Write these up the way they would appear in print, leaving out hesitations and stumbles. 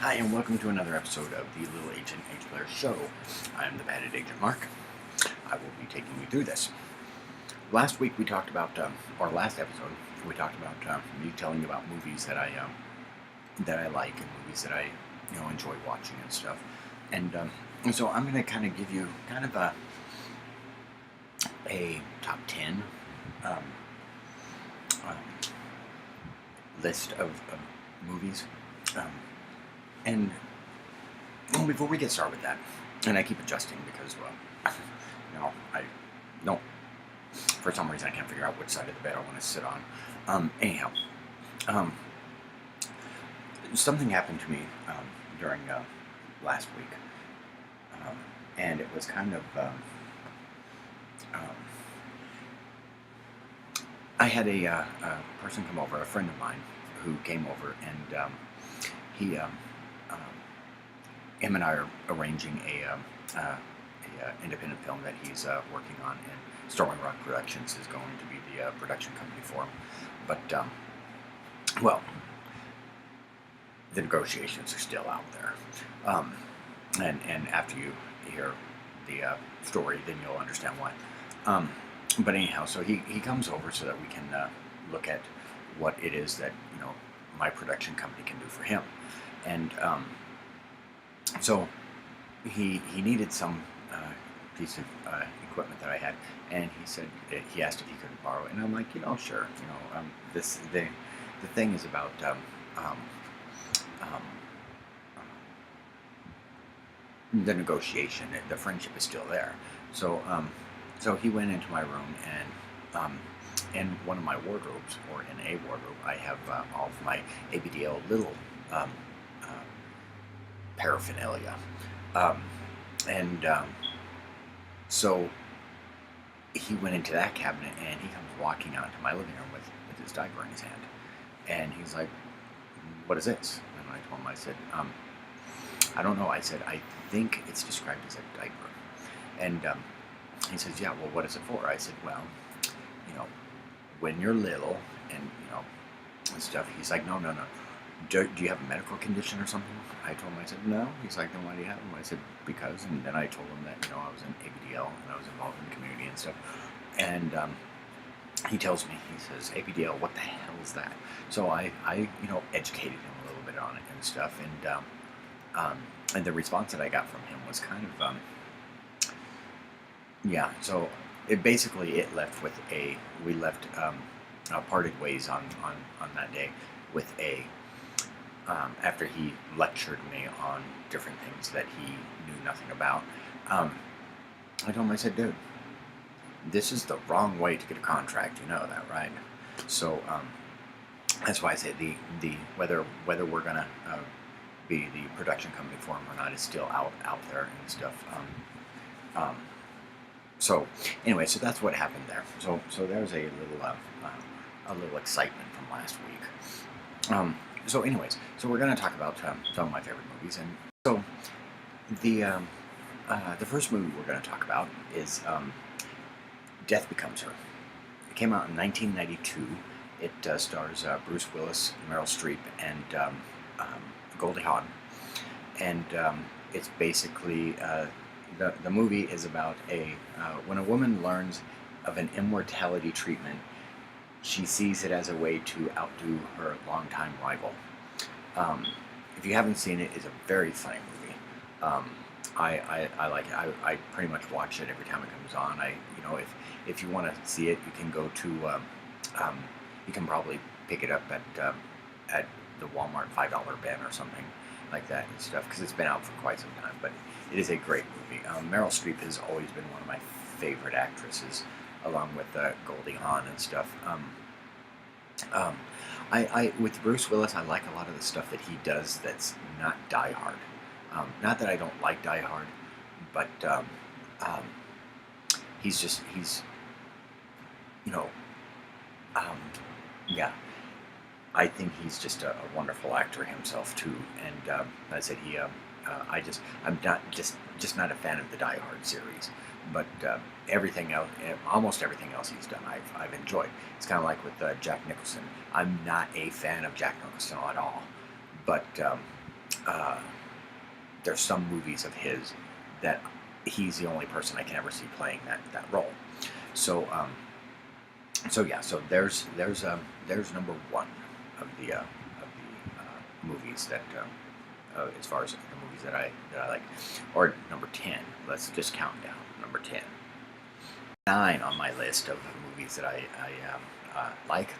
Hi, and welcome to another episode of the Little Agent Age Player Show. I am the Bandit Agent Mark. I will be taking you through this. Last week we talked about, or last episode, we talked about me telling you about movies that I like and movies that I enjoy watching and stuff. And so I'm going to kind of give you kind of a top 10 um, um, list of movies. And before we get started with that, and I keep adjusting because, well, I don't, for some reason I can't figure out which side of the bed I want to sit on. Anyhow, something happened to me during last week, and it was kind of, I had a person come over, a friend of mine, who came over, and he, him and I are arranging a independent film that he's working on, and StormyRock Productions is going to be the production company for him. But well, the negotiations are still out there, and after you hear the story, then you'll understand why. But anyhow, so he comes over so that we can look at what it is that my production company can do for him, and so he needed some piece of equipment that I had, and he asked if he could borrow it, and I'm like, sure. The thing is about the negotiation. The friendship is still there. So so he went into my room, and in one of my wardrobes, or in a wardrobe, I have all of my ABDL little paraphernalia. So he went into that cabinet, and he comes walking out into my living room with his diaper in his hand. And he's like, "What is this?" And I told him, I said, "I don't know." I said, "I think it's described as a diaper." And he says, "Yeah, well, what is it for?" I said, "Well, when you're little and, and stuff." He's like, No. Do you have a medical condition or something?" I told him, I said, "No." He's like, "Then why do you have them?" I said, "Because." And then I told him that, I was in ABDL and I was involved in the community and stuff. And he tells me, he says, "ABDL, what the hell is that?" So I educated him a little bit on it and stuff. And the response that I got from him was kind of, yeah, so it left with we left, parted ways on that day with after he lectured me on different things that he knew nothing about. I told him, I said, "Dude, this is the wrong way to get a contract, you know that, right?" So that's why I say the whether we're gonna be the production company for him or not is still out there and stuff. So anyway, so that's what happened there. So there's a little excitement from last week. So anyways, so we're going to talk about some of my favorite movies, and so the first movie we're going to talk about is Death Becomes Her. It came out in 1992. It stars Bruce Willis, Meryl Streep, and Goldie Hawn, and it's basically the movie is about when a woman learns of an immortality treatment, she sees it as a way to outdo her longtime rival. If you haven't seen it, it's a very funny movie. I like it. I pretty much watch it every time it comes on. If you want to see it, you can go to you can probably pick it up at the Walmart $5 bin or something like that and stuff, because it's been out for quite some time. But it is a great movie. Meryl Streep has always been one of my favorite actresses, along with Goldie Hawn and stuff. I with Bruce Willis, I like a lot of the stuff that he does that's not Die Hard. Not that I don't like Die Hard, but he's yeah. I think he's just a wonderful actor himself too. And I said I'm just not a fan of the Die Hard series, but everything else, almost everything else he's done, I've enjoyed. It's kind of like with Jack Nicholson. I'm not a fan of Jack Nicholson at all, but uh, there's some movies of his that he's the only person I can ever see playing that role. So so yeah, so there's number one of the movies that as far as the movies that I like, or number 10. Let's just count down. Number 10. 9 on my list of movies that I like.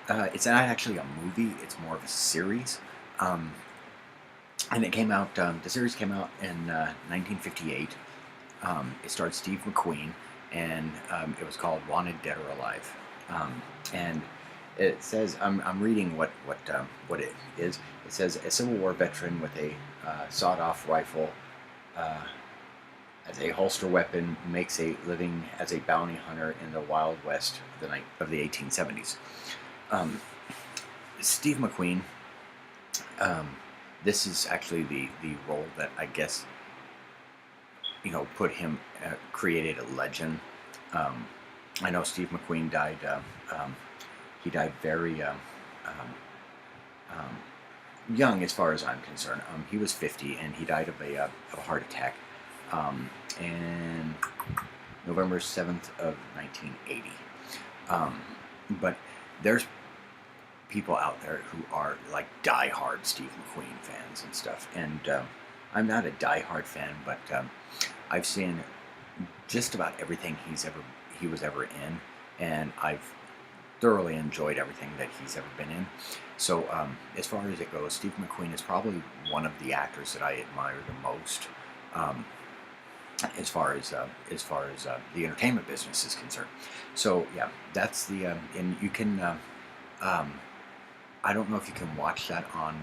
It's not actually a movie; it's more of a series. And it came out. The series came out in 1958. It starred Steve McQueen, and it was called Wanted Dead or Alive. And it says, I'm reading what it is. It says a Civil War veteran with a sawed-off rifle as a holster weapon makes a living as a bounty hunter in the Wild West of the 1870s. Steve McQueen. This is actually the role that I guess put him, created a legend. I know Steve McQueen died. He died very young, as far as I'm concerned. He was 50, and he died of a heart attack in November 7th of 1980. But there's people out there who are like die-hard Steve McQueen fans and stuff, and I'm not a die-hard fan, but I've seen just about everything he was ever in, and I've thoroughly enjoyed everything that he's ever been in. So as far as it goes, Steve McQueen is probably one of the actors that I admire the most, as far as the entertainment business is concerned. So yeah, that's the and you can I don't know if you can watch that on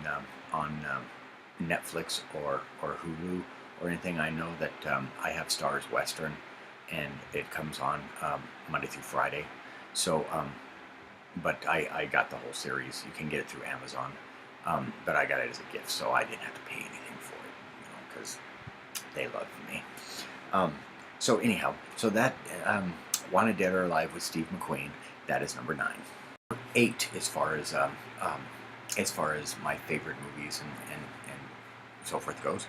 Netflix or Hulu or anything. I know that I have Stars Western, and it comes on Monday through Friday. So, but I got the whole series. You can get it through Amazon, but I got it as a gift, so I didn't have to pay anything for it, because they love me. So anyhow, so that Wanted Dead or Alive with Steve McQueen, that is number 9. 8 as far as my favorite movies and so forth goes,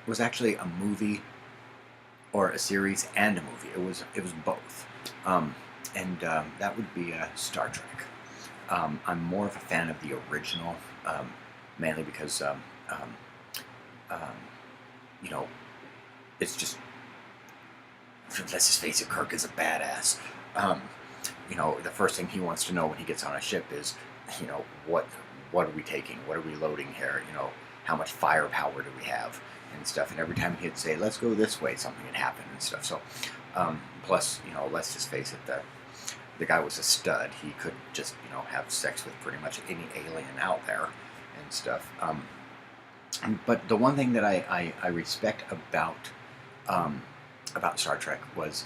was actually a movie, or a series and a movie. It was both, and that would be Star Trek. I'm more of a fan of the original, mainly because it's just, let's just face it, Kirk is a badass. The first thing he wants to know when he gets on a ship is, what are we taking? What are we loading here? How much firepower do we have and stuff? And every time he'd say, let's go this way, something had happened and stuff. So, plus, let's just face it, the guy was a stud. He could just, have sex with pretty much any alien out there and stuff. But the one thing that I respect about Star Trek was,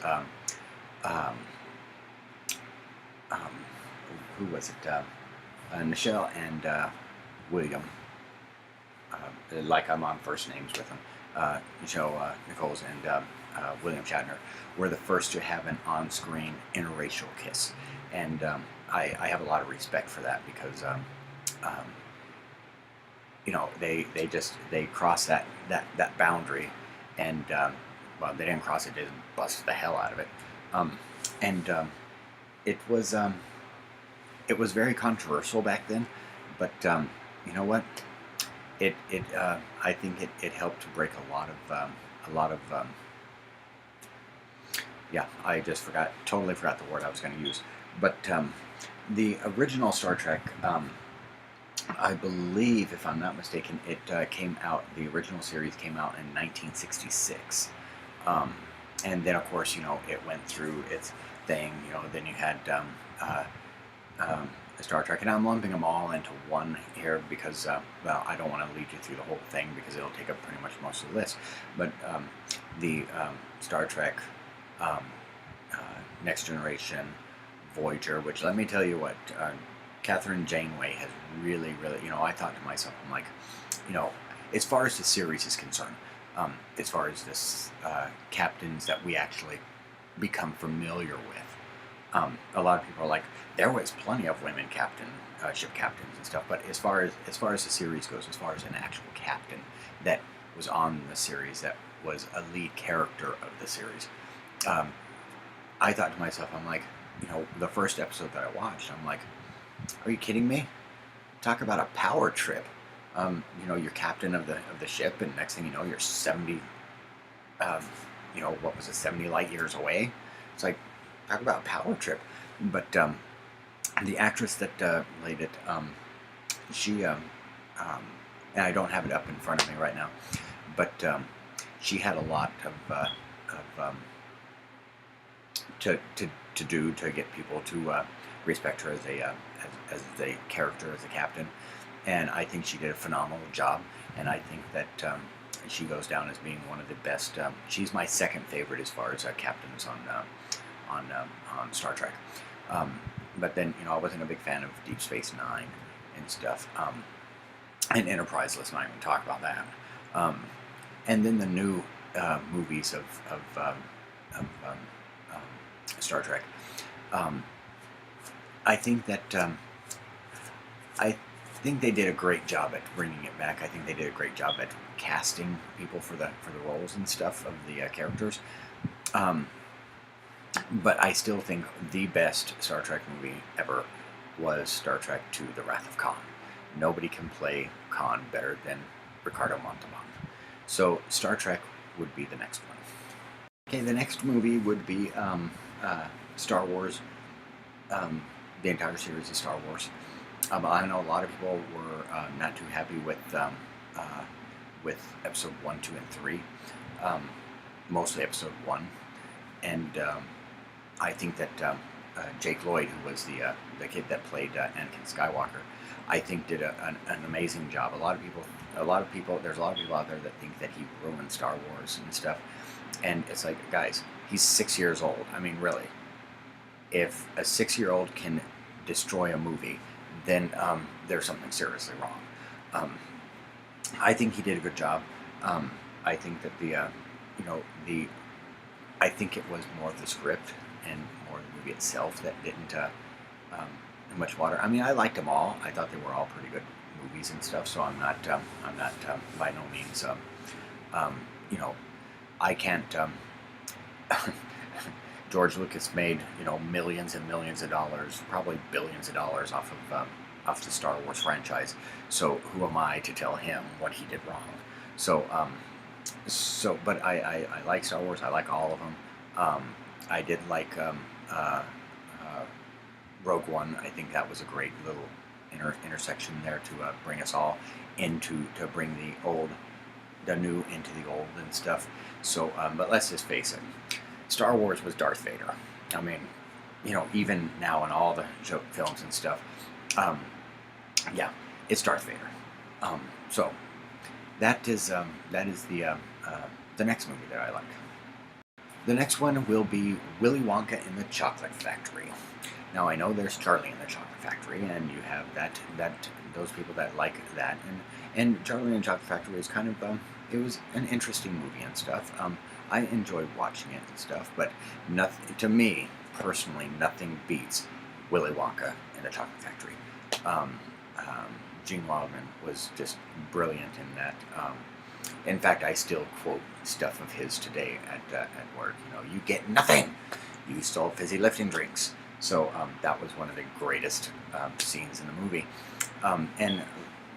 who was it? Nichelle and William. Like I'm on first names with them. Nichelle Nichols and William Shatner were the first to have an on-screen interracial kiss, and I have a lot of respect for that, because they crossed that boundary, and well, they didn't cross it; they just busted the hell out of it, and it was very controversial back then, but you know what? I think it helped to break a lot of yeah, I just totally forgot the word I was going to use. But the original Star Trek, I believe, if I'm not mistaken, it came out. The original series came out in 1966, and then of course it went through its thing. Then you had Star Trek, and I'm lumping them all into one here because, well, I don't want to lead you through the whole thing because it'll take up pretty much most of the list. But the Star Trek, Next Generation, Voyager, which, let me tell you what, Catherine Janeway has really, I thought to myself, I'm like, as far as the series is concerned, as far as this captains that we actually become familiar with, A lot of people are like, there was plenty of women ship captains and stuff, but as far as the series goes, as far as an actual captain that was on the series, that was a lead character of the series, um, I thought to myself, I'm like, the first episode that I watched, I'm like, are you kidding me? Talk about a power trip. You're captain of the ship, and next thing you know, you're 70. What was it, 70 light years away? It's like, talk about a power trip. But the actress that played it, she, and I don't have it up in front of me right now, but she had a lot of to do to get people to respect her as the character, as a captain, and I think she did a phenomenal job, and I think that she goes down as being one of the best. She's my second favorite as far as captains on Star Trek. But then I wasn't a big fan of Deep Space Nine and stuff, and Enterprise. Let's not even talk about that. And then the new movies of Star Trek. I think that I think they did a great job at bringing it back. I think they did a great job at casting people for the roles and stuff of the characters. But I still think the best Star Trek movie ever was Star Trek II: The Wrath of Khan. Nobody can play Khan better than Ricardo Montalban. So Star Trek would be the next one. Okay, the next movie would be Star Wars. The entire series of Star Wars. I know a lot of people were not too happy with episode 1, 2, and 3. Mostly episode 1. And I think that Jake Lloyd, who was the kid that played Anakin Skywalker, I think did an amazing job. There's a lot of people out there that think that he ruined Star Wars and stuff. And it's like, guys, he's 6 years old. I mean, really. If a 6-year-old can destroy a movie, then there's something seriously wrong. I think he did a good job. I think that I think it was more of the script and more of the movie itself that didn't do much water. I mean, I liked them all. I thought they were all pretty good movies and stuff. So I'm not by no means. I can't. George Lucas made millions and millions of dollars, probably billions of dollars off the Star Wars franchise. So who am I to tell him what he did wrong? But I like Star Wars. I like all of them. I did like Rogue One. I think that was a great little intersection there to bring us all to bring the new into the old and stuff. So, but let's just face it. Star Wars was Darth Vader. I mean, even now in all the films and stuff, yeah, it's Darth Vader. So that is the next movie that I like. The next one will be Willy Wonka in the Chocolate Factory. Now I know there's Charlie in the Chocolate Factory, and you have those people that like that, and Charlie in the Chocolate Factory is kind of it was an interesting movie and stuff. I enjoyed watching it and stuff, but nothing, to me personally, nothing beats Willy Wonka in the Chocolate Factory. Gene Wilderman was just brilliant in that. In fact, I still quote stuff of his today at work. You get nothing. You stole fizzy lifting drinks. So that was one of the greatest scenes in the movie. And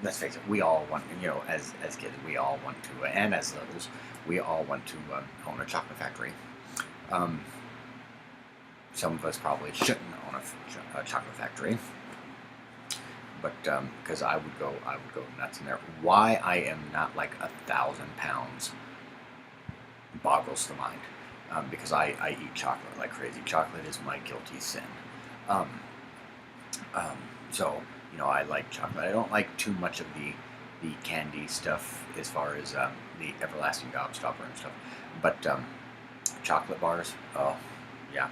let's face it, we all want, as kids, we all want to, and as littles, we all want to own a chocolate factory. Some of us probably shouldn't own a chocolate factory, but because I would go nuts in there. Why I am not like 1,000 pounds boggles the mind. Because I eat chocolate like crazy. Chocolate is my guilty sin. So I like chocolate. I don't like too much of the candy stuff as far as the everlasting gobstopper and stuff. But chocolate bars, oh yeah,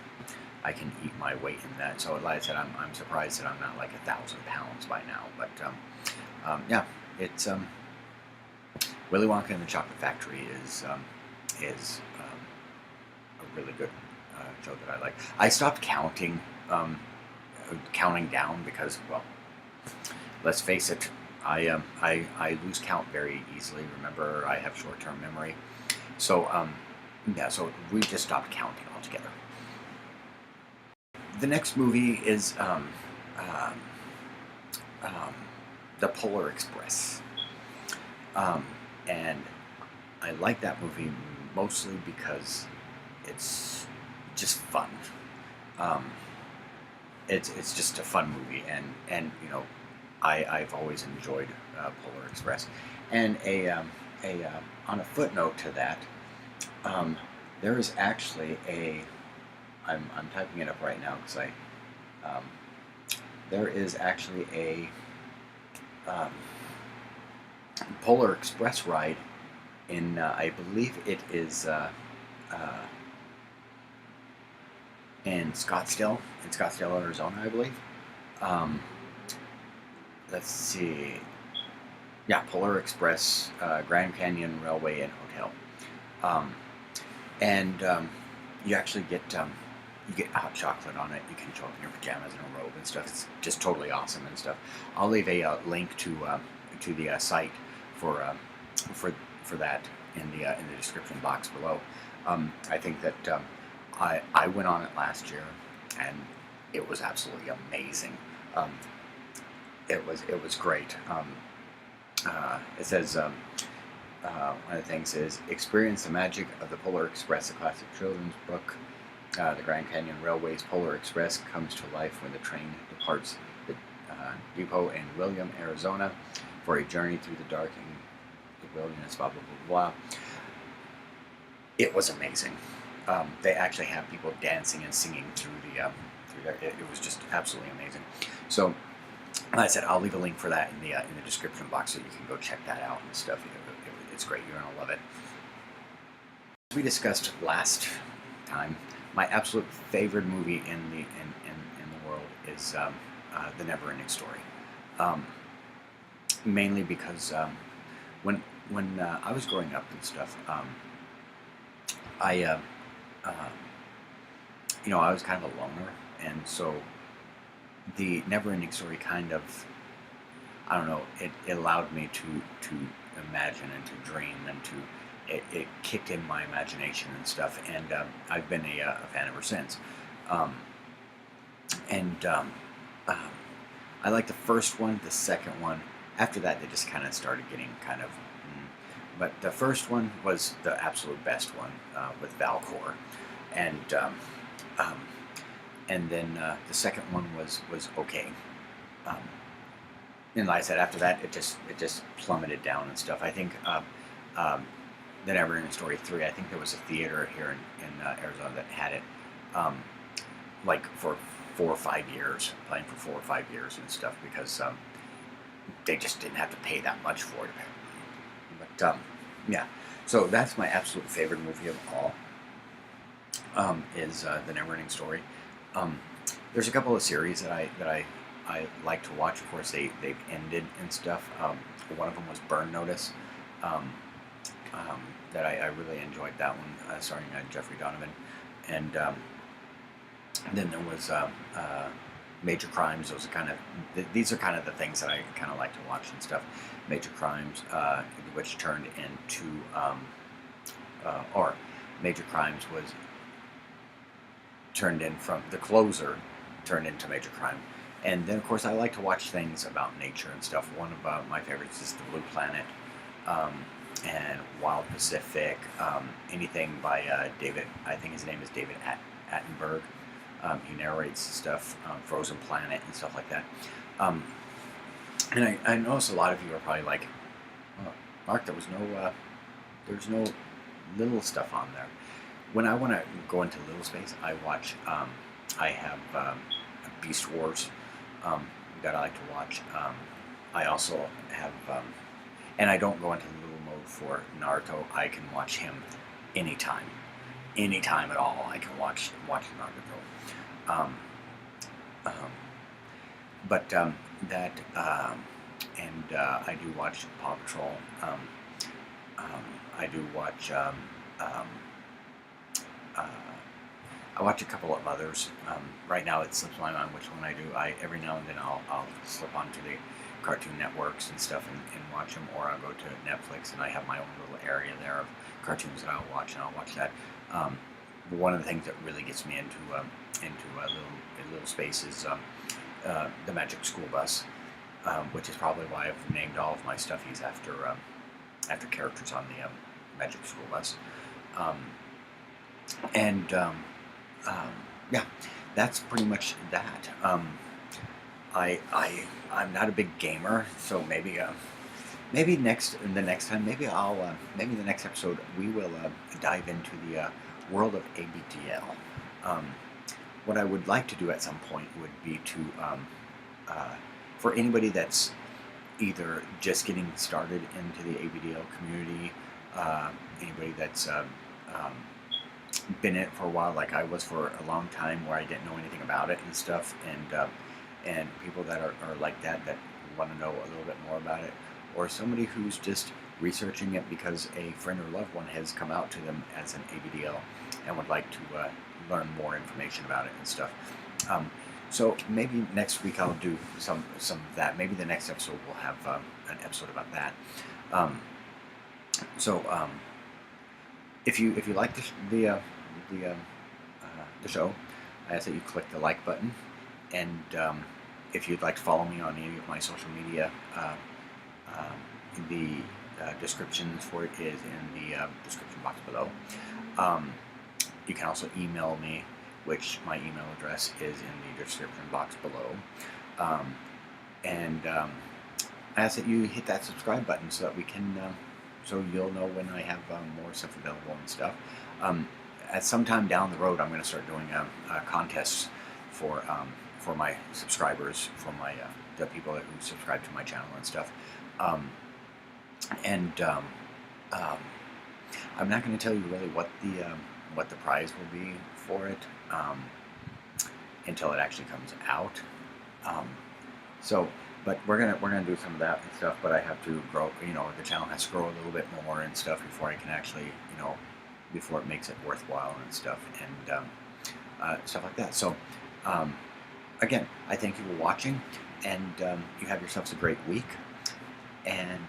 I can eat my weight in that. So like I said, I'm surprised that I'm not like 1,000 pounds by now. But yeah, it's Willy Wonka and the Chocolate Factory is a really good show that I like. I stopped counting down because, well, let's face it, I lose count very easily. Remember, I have short-term memory, so yeah. So we just stopped counting altogether. The next movie is um, The Polar Express, and I like that movie mostly because it's just fun. Um, it's just a fun movie, and you know, I've always enjoyed Polar Express. And on a footnote to that, um, there is actually I'm typing it up right now because um, there is actually a um, Polar Express ride in I believe it is uh, in Scottsdale, Arizona, I believe. Um, let's see. Yeah, Polar Express, Grand Canyon Railway and Hotel, um, and you actually get you get hot chocolate on it. You can show up in your pajamas and a robe and stuff. It's just totally awesome and stuff. I'll leave a link to the site for for that in the description box below. I think that I went on it last year, and it was absolutely amazing. Um, it was great. It says one of the things is experience the magic of the Polar Express, a classic children's book. The Grand Canyon Railway's Polar Express comes to life when the train departs the depot in William, Arizona, for a journey through the dark and the wilderness. Blah blah blah blah. It was amazing. They actually have people dancing and singing through there. It was just absolutely amazing. So, like I said, I'll leave a link for that in the description box so you can go check that out and stuff. It's great. You're gonna love it. As we discussed last time, my absolute favorite movie in the world is The Never-Ending Story. Mainly because when I was growing up and stuff, I you know, I was kind of a loner, and so the Never-Ending Story kind of, I don't know, it allowed me to imagine and to dream and to it kicked in my imagination and stuff, and I've been a fan ever since. Um, and I like the first one, the second one. After that, they just kind of started getting kind of. But the first one was the absolute best one with Valcor, and um, and then the second one was okay. Um, and like I said, after that, it just plummeted down and stuff. I think the Never-Ending Story 3. I think there was a theater here in Arizona that had it like for 4 or 5 years, playing for 4 or 5 years and stuff because they just didn't have to pay that much for it apparently. But yeah, so that's my absolute favorite movie of all. Is the Never-Ending Story. There's a couple of series that I like to watch. Of course, they've ended and stuff. One of them was Burn Notice. That I really enjoyed that one, starring Jeffrey Donovan, and then there was Major Crimes. Those are kind of these are kind of the things that I kind of like to watch and stuff. Major Crimes, which turned into or Major Crimes was turned in from The Closer, turned into Major Crime. And then, of course, I like to watch things about nature and stuff. One of my favorites is The Blue Planet, and Wild Pacific. Anything by David, I think his name is David Attenborough. He narrates stuff, Frozen Planet and stuff like that. And I notice a lot of you are probably like, oh, Mark, there's no little stuff on there. When I want to go into little space, I watch, I have Beast Wars that I like to watch. I also have, and I don't go into little mode for Naruto. I can watch him anytime at all. I can watch Naruto. But that, and I do watch Paw Patrol. I do watch I watch a couple of others. Right now, it slips my mind which one I do. Every now and then I'll slip onto the Cartoon Networks and stuff and watch them, or I'll go to Netflix and I have my own little area there of cartoons that I'll watch, and I'll watch that. But one of the things that really gets me into a little space is the Magic School Bus, which is probably why I've named all of my stuffies after characters on the Magic School Bus. And yeah, that's pretty much that. I'm not a big gamer, so maybe the next time, maybe the next episode we will dive into the world of ABDL. What I would like to do at some point would be to for anybody that's either just getting started into the ABDL community, anybody that's been in it for a while, like I was for a long time, where I didn't know anything about it and stuff, and people that are like that want to know a little bit more about it, or somebody who's just researching it because a friend or loved one has come out to them as an ABDL and would like to learn more information about it and stuff. So maybe next week I'll do some of that. Maybe the next episode we'll have an episode about that. If you like the show, I ask that you click the like button, and if you'd like to follow me on any of my social media, the descriptions for it is in the description box below. You can also email me, which my email address is in the description box below. I ask that you hit that subscribe button so that we can, so you'll know when I have more stuff available and stuff. At some time down the road, I'm going to start doing contests for my subscribers, for the people who subscribe to my channel and stuff. I'm not going to tell you really what the prize will be for it until it actually comes out. But we're gonna do some of that and stuff. But I have to grow. The channel has to grow a little bit more and stuff before I can actually, before it makes it worthwhile and stuff, and stuff like that. So, again, I thank you for watching, and you have yourselves a great week. And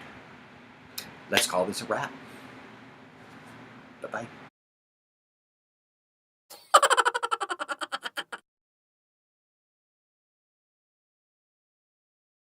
let's call this a wrap. Bye-bye.